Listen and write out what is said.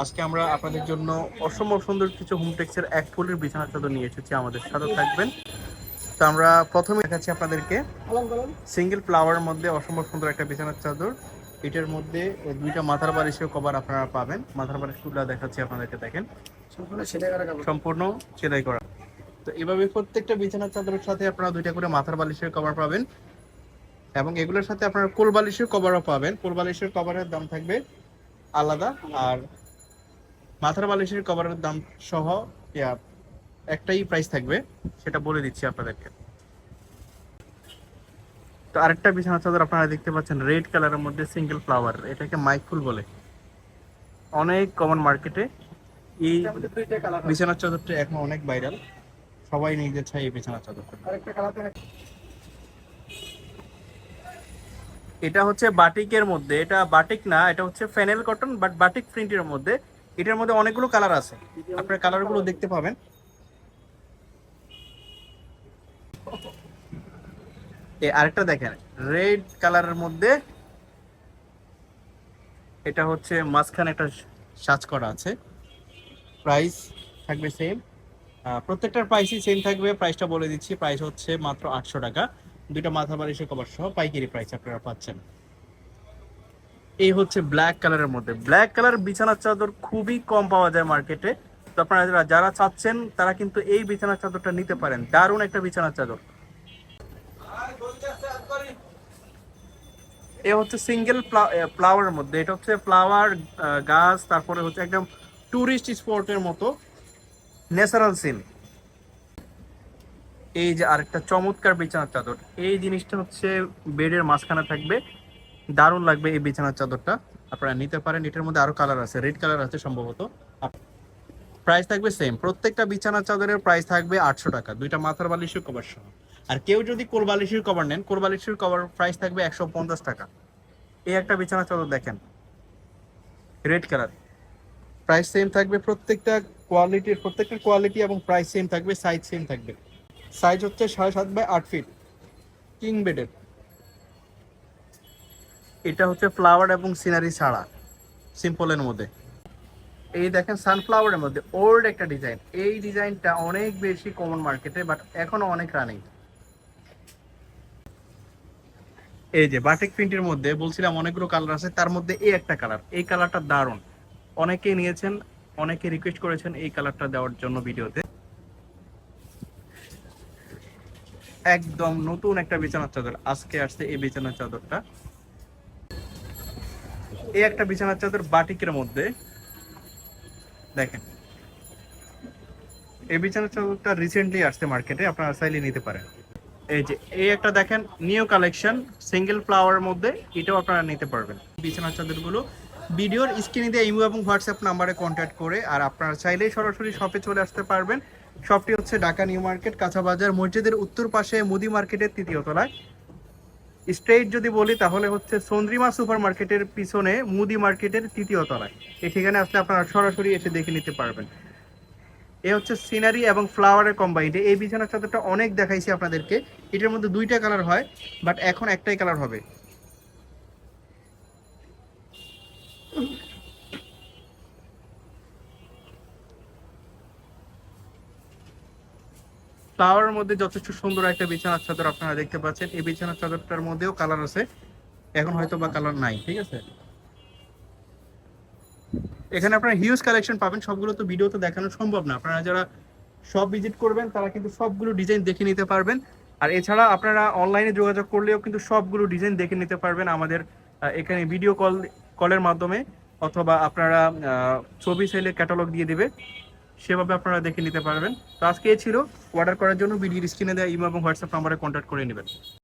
আজকে আমরা আপনাদের জন্য অসম্ভব সুন্দর কিছু হোমটেক্সের এক ফুলের বিছানা চাদর নিয়ে এসেছি, আমাদের সাথে থাকবেন। তো আমরা প্রথমে দেখাচ্ছি আপনাদেরকে সিঙ্গেল ফ্লাওয়ারের মধ্যে অসম্ভব সুন্দর একটা বিছানার চাদর। এটার মধ্যে দুইটা মাথার বালিশের কভার আপনারা পাবেন। মাথার বালিশগুলো দেখাচ্ছি আপনাদেরকে, দেখেন সম্পূর্ণ সেলাই করা। তো এভাবে প্রত্যেকটা বিছানার চাদরের সাথে আপনারা দুইটা করে মাথার বালিশের কভার পাবেন এবং এগুলোর সাথে আপনারা কোল বালিশের কভারও পাবেন। কোল বালিশের কভারের দাম থাকবে আলাদা, আর মাথার বালিশের কভারের দাম সহ একটাই প্রাইস থাকবে, সেটা বলে দিচ্ছি আপনাদেরকে। তো আরেকটা বিছানা চাদর আপনারা দেখতে পাচ্ছেন রেড কালারের মধ্যে সিঙ্গেল ফ্লাওয়ার, এটাকে মাইকফুল বলে, অনেক কমন মার্কেটে। এই বিছানার চাদরটা এখন অনেক ভাইরাল, সবাই নিজের চাই এই বিছানার চাদরটা। এটা হচ্ছে বাটিকের মধ্যে, এটা বাটিক না, এটা হচ্ছে ফেনেল কটন বাট বাটিক প্রিন্টের মধ্যে। এটার মধ্যে অনেকগুলো কালার আছে, আপনার কালারগুলো দেখতে পাবেন। আরেকটা দেখেন রেড কালারের মধ্যে, এটা হচ্ছে মাঝখানে একটা সাজ করা আছে। প্রাইস থাকবে সেম, প্রত্যেকটার প্রাইসই সেম থাকবে। প্রাইসটা বলে দিচ্ছি, প্রাইস হচ্ছে মাত্র 800 টাকা। দুইটা মাথা বালিশের কভার সহ পাইকারি প্রাইস আপনারা পাচ্ছেন। এই হচ্ছে ব্ল্যাক কালারের মধ্যে, ব্ল্যাক কালার বিছানার চাদর খুবই কম পাওয়া যায় মার্কেটে। তো আপনারা যারা চাচ্ছেন তারা কিন্তু এই বিছানার চাদরটা নিতে পারেন, দারুণ একটা বিছানার চাদর। এ হচ্ছে সিঙ্গেল ফ্লাওয়ারের মধ্যে, এটা হচ্ছে ফ্লাওয়ার গাছ, তারপরে হচ্ছে একদম টুরিস্ট স্পটের মতো ন্যাচারাল সিন। এই যে আরেকটা চমৎকার বিছানার চাদর, এই জিনিসটা হচ্ছে বেডের মাঝখানে থাকবে, দারুণ লাগবে এই বিছানার চাদরটা, আপনারা নিতে পারেন। এটার মধ্যে আরো কালার আছে, রেড কালার আছে সম্ভবত। প্রাইস থাকবে সেম, প্রত্যেকটা বিছানার চাদরের প্রাইস থাকবে 800 টাকা, দুইটা মাথার বালিশের কভার সহ। আর কেউ যদি কোল বালিশের কভার নেন, কোল বালিশের কভার প্রাইস থাকবে 150 টাকা। এই একটা বিছানার চাদর দেখেন রেড কালার, প্রাইস সেম থাকবে। প্রত্যেকটা কোয়ালিটি এবং প্রাইস সেম থাকবে, সাইজ সেম থাকবে। সাইজ হচ্ছে 7.5 বাই 8 ফিট, কিং বেডের। এটা হচ্ছে ফ্লাওয়ার এবং সিনারি ছাড়া সিম্পলের মধ্যে। এই দেখেন সানফ্লাওয়ারের মধ্যে ওল্ড একটা ডিজাইন, এই ডিজাইনটা অনেক বেশি কমন মার্কেটে, বাট এখনো অনেক রানিং। এই যে বাটিক প্রিন্টের মধ্যে বলছিলাম অনেকগুলো কালার আছে, তার মধ্যে এই একটা কালার, এই কালারটা দারুণ, অনেকেই নিয়েছেন, অনেকে রিকোয়েস্ট করেছেন এই কালারটা দেওয়ার জন্য ভিডিওতে। একদম নতুন একটা বিছানার চাদর আজকে আসছে এই বিছানার চাদরটা। এই একটা বিছানার চাদর বাটিকের মধ্যে দেখেন, এই বিছানার চাদরটা রিসেন্টলি আসছে মার্কেটে, আপনারা চাইলে নিতে পারেন। এই যে এই একটা দেখেন নিউ কালেকশন সিঙ্গেল ফ্লাওয়ারের মধ্যে, এটাও আপনারা নিতে পারবেন। বিছানার চাদরগুলো ভিডিওর স্ক্রিনে দিয়ে ইমো এবং হোয়াটসঅ্যাপ নাম্বারে কন্ট্যাক্ট করে, আর আপনারা চাইলেই সরাসরি শপে চলে আসতে পারবেন। শপটি হচ্ছে ঢাকা নিউ মার্কেট, কাঁচা বাজার, মসজিদের উত্তর পাশে মুদি মার্কেটের 3য় তলায়। স্ট্রেইট যদি বলি তাহলে হচ্ছে চন্দ্রিমা সুপার মার্কেটের পিছনে মুদি মার্কেটের 3য় তলায়। এই ঠিকানে আসলে আপনারা সরাসরি এসে দেখে নিতে পারবেন। এ হচ্ছে সিনারি এবং ফ্লাওয়ারের কম্বাইন্ড। এই বিছানার চাদরটা অনেক দেখাইছি আপনাদেরকে, এটার মধ্যে দুইটা কালার হয়, বাট এখন একটাই কালার হবে। ফ্লাওয়ারের মধ্যে যথেষ্ট সুন্দর একটা বিছানার চাদর আপনারা দেখতে পাচ্ছেন। এই বিছানার চাদরটার মধ্যেও কালার আছে, এখন হয়তো বা কালার নাই, ঠিক আছে। এখানে আপনারা হিউজ কালেকশন পাবেন, সবগুলো তো ভিডিওতে দেখানো সম্ভব না। আপনারা যারা সব ভিজিট করবেন তারা কিন্তু সবগুলো ডিজাইন দেখে নিতে পারবেন। আর এছাড়া আপনারা অনলাইনে যোগাযোগ করলেও কিন্তু সবগুলো ডিজাইন দেখে নিতে পারবেন আমাদের এখানে ভিডিও কলের মাধ্যমে, অথবা আপনারা ছবি চাইলে ক্যাটালগ দিয়ে দিবে, সেভাবে আপনারা দেখে নিতে পারবেন। তো আজকে ছিল অর্ডার করার জন্য ভিডিওর স্ক্রিনে দেওয়া ইমো এবং হোয়াটসঅ্যাপ নাম্বারে কন্ট্যাক্ট করে নেবেন।